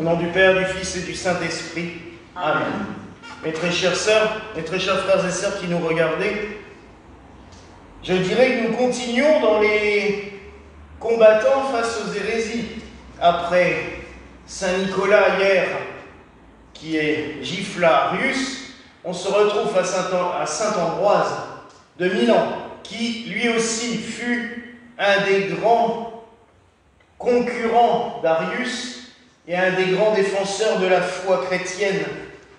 Au nom du Père, du Fils et du Saint-Esprit. Amen. Mes très chères sœurs, mes très chers frères et sœurs qui nous regardez, je dirais que nous continuons dans les combattants face aux hérésies. Après Saint-Nicolas hier, qui est gifla Arius, on se retrouve à Saint-Ambroise de Milan, qui lui aussi fut un des grands concurrents d'Arius et un des grands défenseurs de la foi chrétienne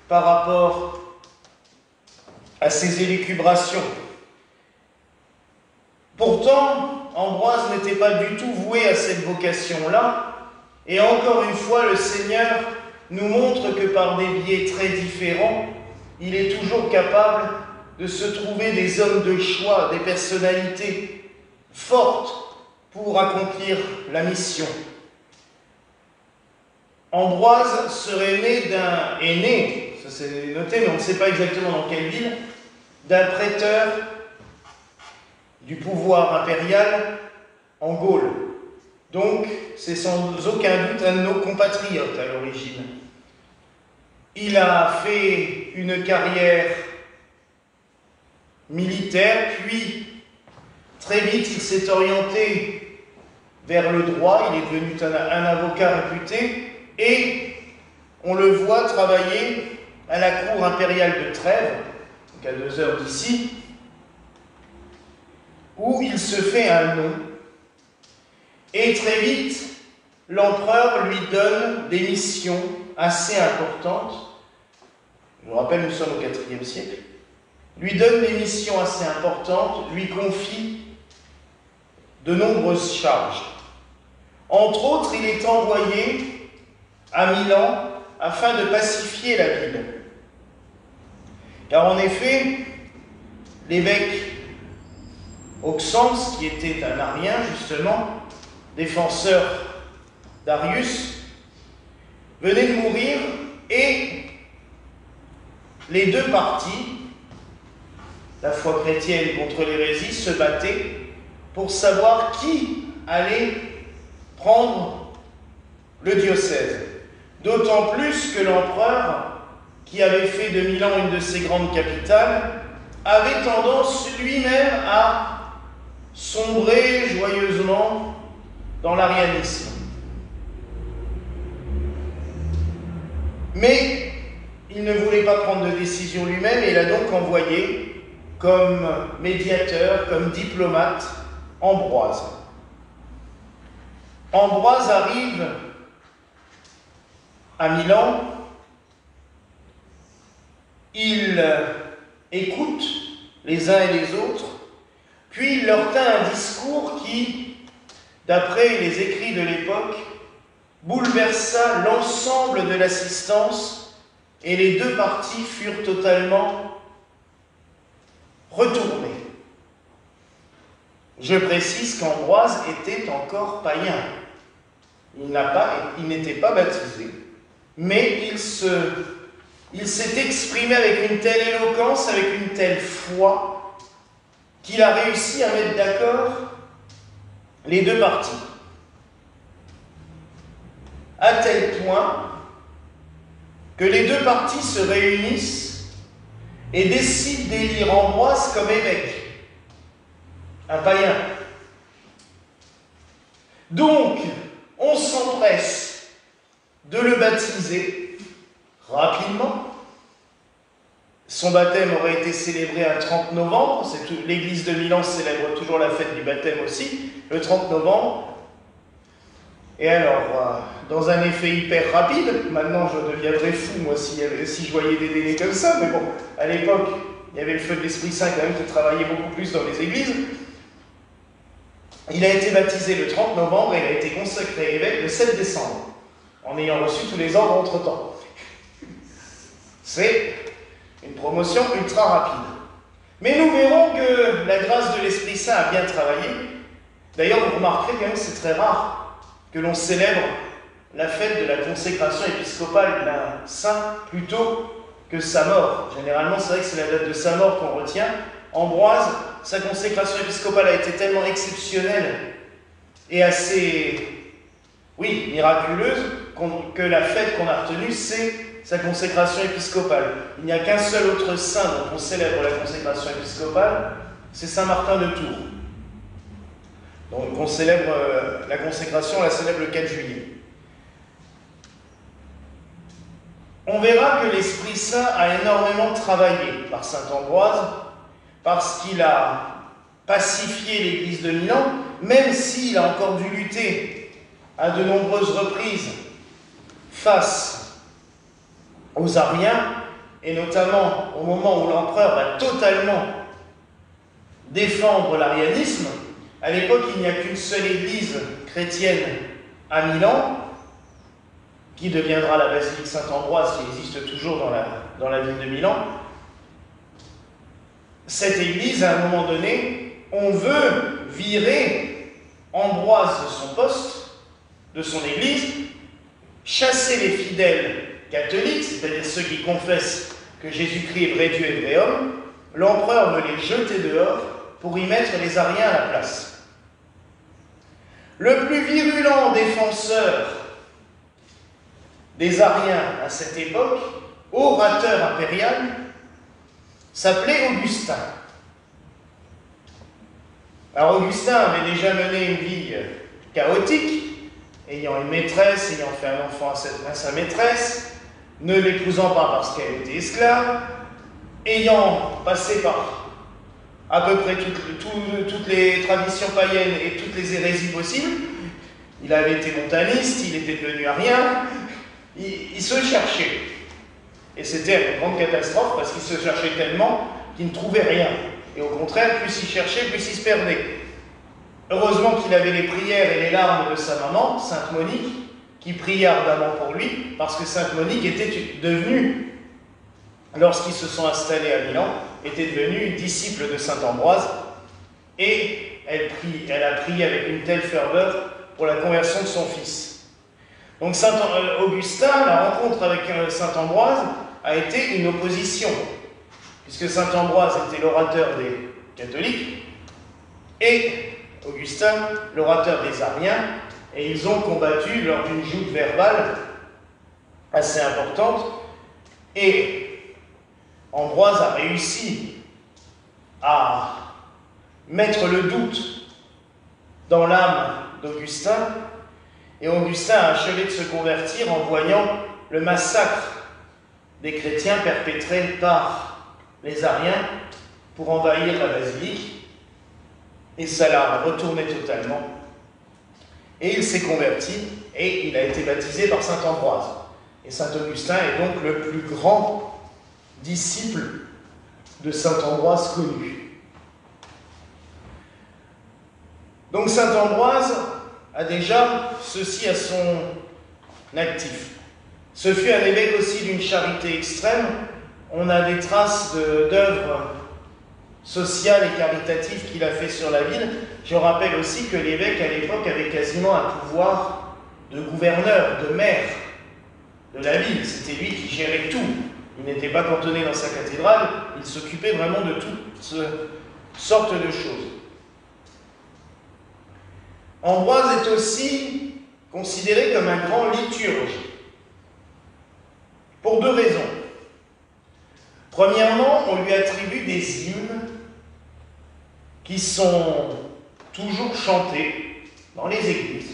par rapport à ses élucubrations. Pourtant, Ambroise n'était pas du tout voué à cette vocation-là, et encore une fois, le Seigneur nous montre que par des biais très différents, il est toujours capable de se trouver des hommes de choix, des personnalités fortes pour accomplir la mission. Ambroise serait né, ça c'est noté, mais on ne sait pas exactement dans quelle ville, d'un prêteur du pouvoir impérial en Gaule. Donc, c'est sans aucun doute un de nos compatriotes à l'origine. Il a fait une carrière militaire, puis très vite il s'est orienté vers le droit, il est devenu un avocat réputé, et on le voit travailler à la cour impériale de Trèves, donc à 2 heures d'ici, où il se fait un nom. Et très vite, l'empereur lui donne des missions assez importantes. Je vous rappelle, nous sommes au IVe siècle. Lui donne des missions assez importantes, lui confie de nombreuses charges. Entre autres, il est envoyé à Milan afin de pacifier la ville. Car en effet, l'évêque Auxence, qui était un arien justement, défenseur d'Arius, venait de mourir et les deux parties, la foi chrétienne contre l'hérésie, se battaient pour savoir qui allait prendre le diocèse. D'autant plus que l'empereur, qui avait fait de Milan une de ses grandes capitales, avait tendance lui-même à sombrer joyeusement dans l'arianisme. Mais il ne voulait pas prendre de décision lui-même et il a donc envoyé comme médiateur, comme diplomate, Ambroise. Ambroise arrive à Milan, il écoute les uns et les autres, puis il leur tint un discours qui, d'après les écrits de l'époque, bouleversa l'ensemble de l'assistance et les deux parties furent totalement retournées. Je précise qu'Ambroise était encore païen. Il n'était pas baptisé, mais il s'est exprimé avec une telle éloquence, avec une telle foi, qu'il a réussi à mettre d'accord les deux parties. À tel point que les deux parties se réunissent et décident d'élire Ambroise comme évêque, un païen. Donc, on s'empresse de le baptiser rapidement. Son baptême aurait été célébré un 30 novembre. L'église de Milan célèbre toujours la fête du baptême aussi, le 30 novembre. Et alors, dans un effet hyper rapide, maintenant je deviendrais fou, moi, si je voyais des délais comme ça, mais bon, à l'époque, il y avait le feu de l'Esprit Saint quand même qui travaillait beaucoup plus dans les églises. Il a été baptisé le 30 novembre et il a été consacré évêque le 7 décembre, en ayant reçu tous les ordres entre-temps. C'est une promotion ultra rapide. Mais nous verrons que la grâce de l'Esprit Saint a bien travaillé. D'ailleurs, vous remarquerez quand même que c'est très rare que l'on célèbre la fête de la consécration épiscopale d'un saint plutôt que sa mort. Généralement, c'est vrai que c'est la date de sa mort qu'on retient. Ambroise, sa consécration épiscopale a été tellement exceptionnelle et assez, miraculeuse, que la fête qu'on a retenue, c'est sa consécration épiscopale. Il n'y a qu'un seul autre saint dont on célèbre la consécration épiscopale, c'est Saint Martin de Tours. Donc on célèbre la consécration, on la célèbre le 4 juillet. On verra que l'Esprit Saint a énormément travaillé par saint Ambroise, parce qu'il a pacifié l'Église de Milan, même s'il a encore dû lutter à de nombreuses reprises face aux Ariens, et notamment au moment où l'empereur va totalement défendre l'arianisme. À l'époque, il n'y a qu'une seule église chrétienne à Milan, qui deviendra la basilique Saint-Ambroise, qui existe toujours dans la ville de Milan. Cette église, à un moment donné, on veut virer Ambroise de son poste, de son église, chasser les fidèles catholiques, c'est-à-dire ceux qui confessent que Jésus-Christ est vrai Dieu et vrai homme. L'empereur veut les jeter dehors pour y mettre les Ariens à la place. Le plus virulent défenseur des Ariens à cette époque, orateur impérial, s'appelait Augustin. Alors Augustin avait déjà mené une vie chaotique, ayant une maîtresse, ayant fait un enfant à sa maîtresse, ne l'épousant pas parce qu'elle était esclave, ayant passé par à peu près toutes les traditions païennes et toutes les hérésies possibles. Il avait été montaniste, il était devenu arien, il se cherchait. Et c'était une grande catastrophe parce qu'il se cherchait tellement qu'il ne trouvait rien. Et au contraire, plus il cherchait, plus il se perdait. Heureusement qu'il avait les prières et les larmes de sa maman, Sainte Monique, qui priait ardemment pour lui, parce que Sainte Monique était devenue, lorsqu'ils se sont installés à Milan, était devenue une disciple de Saint Ambroise, et elle a prié avec une telle ferveur pour la conversion de son fils. Donc Saint Augustin, la rencontre avec Saint Ambroise a été une opposition, puisque Saint Ambroise était l'orateur des catholiques, et Augustin, l'orateur des Ariens, et ils ont combattu lors d'une joute verbale assez importante, et Ambroise a réussi à mettre le doute dans l'âme d'Augustin, et Augustin a achevé de se convertir en voyant le massacre des chrétiens perpétré par les Ariens pour envahir la basilique, et ça l'a retourné totalement. Et il s'est converti, et il a été baptisé par saint Ambroise. Et saint Augustin est donc le plus grand disciple de saint Ambroise connu. Donc saint Ambroise a déjà ceci à son actif. Ce fut un évêque aussi d'une charité extrême. On a des traces d'œuvres sociales et caritatives qu'il a fait sur la ville. Je rappelle aussi que l'évêque à l'époque avait quasiment un pouvoir de gouverneur, de maire de la ville. C'était lui qui gérait tout. Il n'était pas cantonné dans sa cathédrale, il s'occupait vraiment de toutes sortes de choses. Ambroise est aussi considéré comme un grand liturge, pour deux raisons. Premièrement, on lui attribue des hymnes qui sont toujours chantés dans les églises.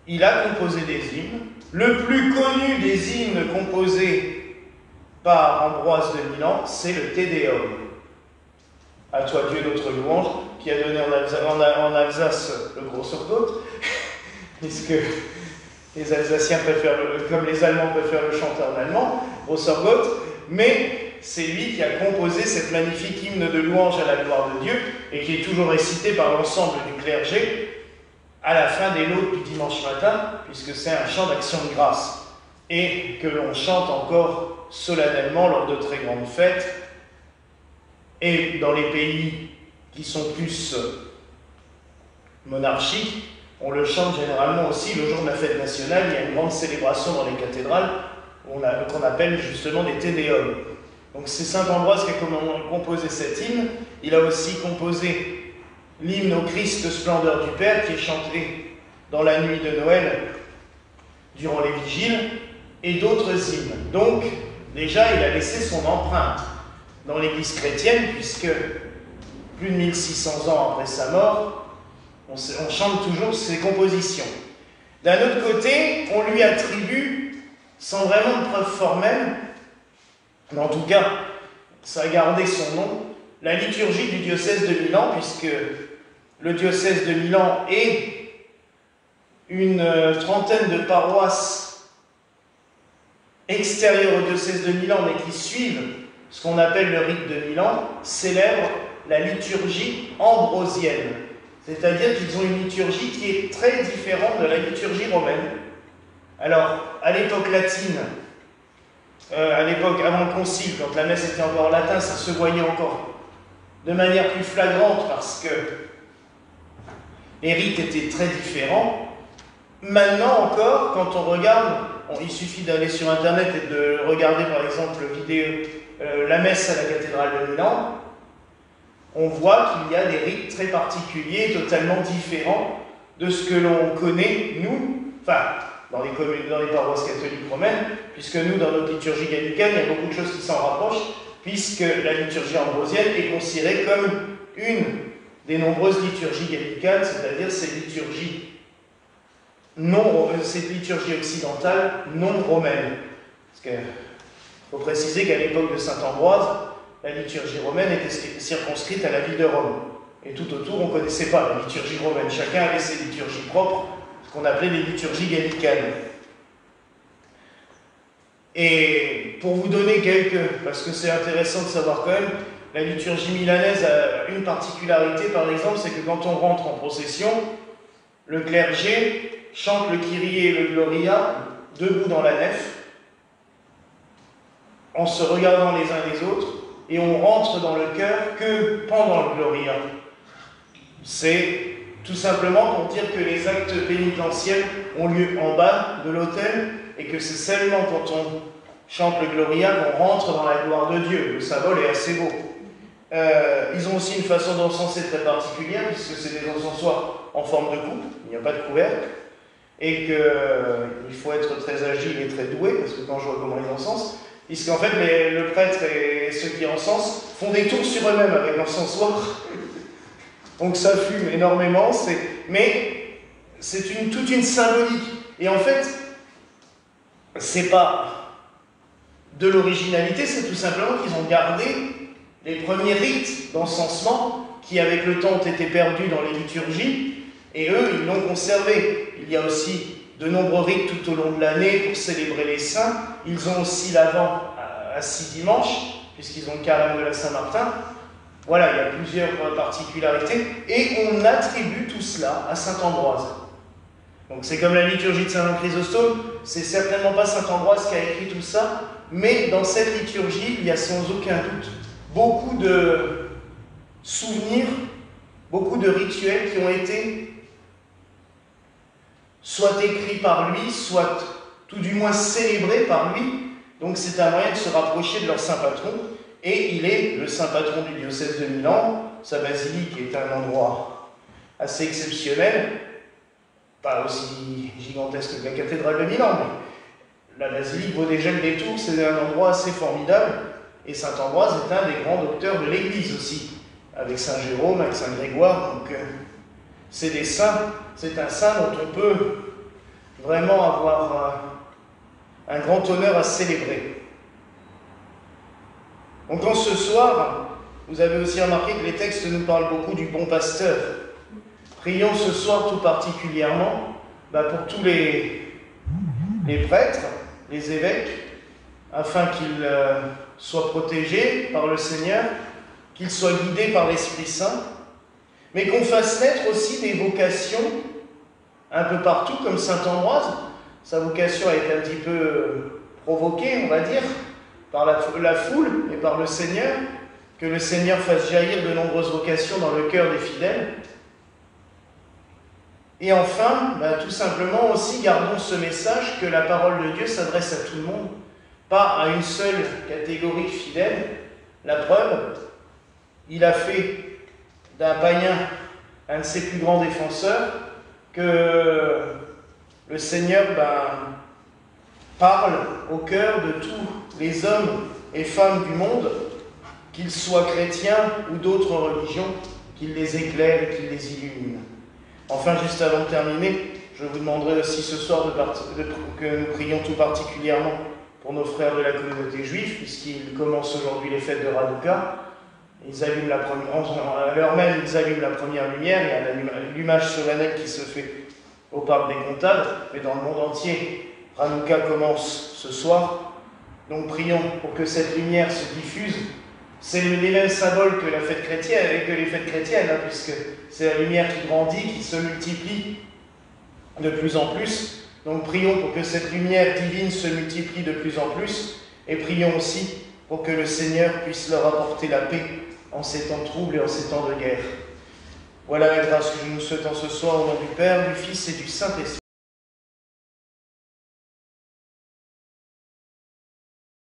Il a composé des hymnes. Le plus connu des hymnes composés par Ambroise de Milan, c'est le Te Deum. À toi Dieu notre louange, qui a donné en Alsace le gros surcote, puisque les Alsaciens préfèrent, comme les Allemands préfèrent le chanter en allemand, gros surcote, mais c'est lui qui a composé cette magnifique hymne de louange à la gloire de Dieu, et qui est toujours récité par l'ensemble du clergé à la fin des laudes du dimanche matin, puisque c'est un chant d'action de grâce, et que l'on chante encore solennellement lors de très grandes fêtes. Et dans les pays qui sont plus monarchiques, on le chante généralement aussi le jour de la fête nationale. Il y a une grande célébration dans les cathédrales qu'on appelle justement des Te Deum. Donc c'est saint Ambroise qui a composé cet hymne. Il a aussi composé l'hymne au Christ splendeur du Père, qui est chanté dans la nuit de Noël durant les vigiles, et d'autres hymnes. Donc, déjà, il a laissé son empreinte dans l'Église chrétienne, puisque plus de 1600 ans après sa mort, on chante toujours ses compositions. D'un autre côté, on lui attribue, sans vraiment de preuve formelle, mais en tout cas, ça a gardé son nom, la liturgie du diocèse de Milan, puisque le diocèse de Milan est une trentaine de paroisses extérieures au diocèse de Milan, mais qui suivent ce qu'on appelle le rite de Milan, célèbrent la liturgie ambrosienne. C'est-à-dire qu'ils ont une liturgie qui est très différente de la liturgie romaine. Alors, à l'époque latine, à l'époque avant le concile, quand la messe était encore en latin, ça se voyait encore de manière plus flagrante parce que les rites étaient très différents. Maintenant encore, quand on regarde, il suffit d'aller sur internet et de regarder par exemple la messe à la cathédrale de Milan, on voit qu'il y a des rites très particuliers, totalement différents de ce que l'on connaît, nous, enfin, dans les paroisses catholiques romaines, puisque nous, dans notre liturgie gallicane, il y a beaucoup de choses qui s'en rapprochent, puisque la liturgie ambrosienne est considérée comme une des nombreuses liturgies gallicanes, c'est-à-dire ces liturgies occidentales non romaines. Parce qu'il faut préciser qu'à l'époque de saint Ambroise, la liturgie romaine était circonscrite à la ville de Rome. Et tout autour, on ne connaissait pas la liturgie romaine. Chacun avait ses liturgies propres, ce qu'on appelait les liturgies gallicanes. Et pour vous donner parce que c'est intéressant de savoir quand même, la liturgie milanaise a une particularité, par exemple, c'est que quand on rentre en procession, le clergé chante le Kyrie et le Gloria debout dans la nef, en se regardant les uns les autres, et on rentre dans le chœur que pendant le Gloria. C'est tout simplement pour dire que les actes pénitentiels ont lieu en bas de l'autel et que c'est seulement quand on chante le Gloria qu'on rentre dans la gloire de Dieu. Le symbole est assez beau. Ils ont aussi une façon d'encenser très particulière puisque c'est des encensoirs en forme de coupe, il n'y a pas de couvercle, et qu'il faut être très agile et très doué, parce que quand je vois comment ils encensent, puisqu'en fait le prêtre et ceux qui encensent font des tours sur eux-mêmes avec l'encensoir. Donc ça fume énormément, mais c'est toute une symbolique. Et en fait, c'est pas de l'originalité, c'est tout simplement qu'ils ont gardé les premiers rites d'encensement qui, avec le temps, ont été perdus dans les liturgies, et eux, ils l'ont conservé. Il y a aussi de nombreux rites tout au long de l'année pour célébrer les saints. Ils ont aussi l'Avent à 6 dimanches, puisqu'ils ont le carême de la Saint-Martin. Voilà, il y a plusieurs particularités, et on attribue tout cela à saint Ambroise. Donc c'est comme la liturgie de saint Chrysostome, c'est certainement pas saint Ambroise qui a écrit tout ça, mais dans cette liturgie, il y a sans aucun doute beaucoup de souvenirs, beaucoup de rituels qui ont été soit écrits par lui, soit tout du moins célébrés par lui. Donc c'est un moyen de se rapprocher de leur saint patron. Et il est le saint patron du diocèse de Milan. Sa basilique est un endroit assez exceptionnel, pas aussi gigantesque que la cathédrale de Milan, mais la basilique vaut déjà le détour, c'est un endroit assez formidable. Et saint Ambroise est un des grands docteurs de l'Église aussi, avec saint Jérôme, avec saint Grégoire. Donc c'est des saints, c'est un saint dont on peut vraiment avoir un grand honneur à célébrer. Donc en ce soir, vous avez aussi remarqué que les textes nous parlent beaucoup du bon pasteur. Prions ce soir tout particulièrement pour tous les prêtres, les évêques, afin qu'ils soient protégés par le Seigneur, qu'ils soient guidés par l'Esprit Saint, mais qu'on fasse naître aussi des vocations un peu partout, comme saint Ambroise. Sa vocation a été un petit peu provoquée, on va dire, par la foule et par le Seigneur, que le Seigneur fasse jaillir de nombreuses vocations dans le cœur des fidèles. Et enfin, tout simplement aussi, gardons ce message que la parole de Dieu s'adresse à tout le monde, pas à une seule catégorie de fidèles. La preuve, il a fait d'un païen un de ses plus grands défenseurs, que le Seigneur parle au cœur de tous les hommes et femmes du monde, qu'ils soient chrétiens ou d'autres religions, qu'il les éclaire et qu'il les illumine. Enfin, juste avant de terminer, je vous demanderai aussi ce soir que nous prions tout particulièrement pour nos frères de la communauté juive, puisqu'ils commencent aujourd'hui les fêtes de Hanouka. Ils allument à l'heure même, ils allument la première lumière. Il y a un allumage solennel qui se fait au parc des Comtades, mais dans le monde entier, Hanouka commence ce soir. Donc prions pour que cette lumière se diffuse. C'est les mêmes symboles que la fête chrétienne, que les fêtes chrétiennes, hein, puisque c'est la lumière qui grandit, qui se multiplie de plus en plus. Donc prions pour que cette lumière divine se multiplie de plus en plus, et prions aussi pour que le Seigneur puisse leur apporter la paix en ces temps de trouble et en ces temps de guerre. Voilà la grâce que je nous souhaite en ce soir au nom du Père, du Fils et du Saint-Esprit.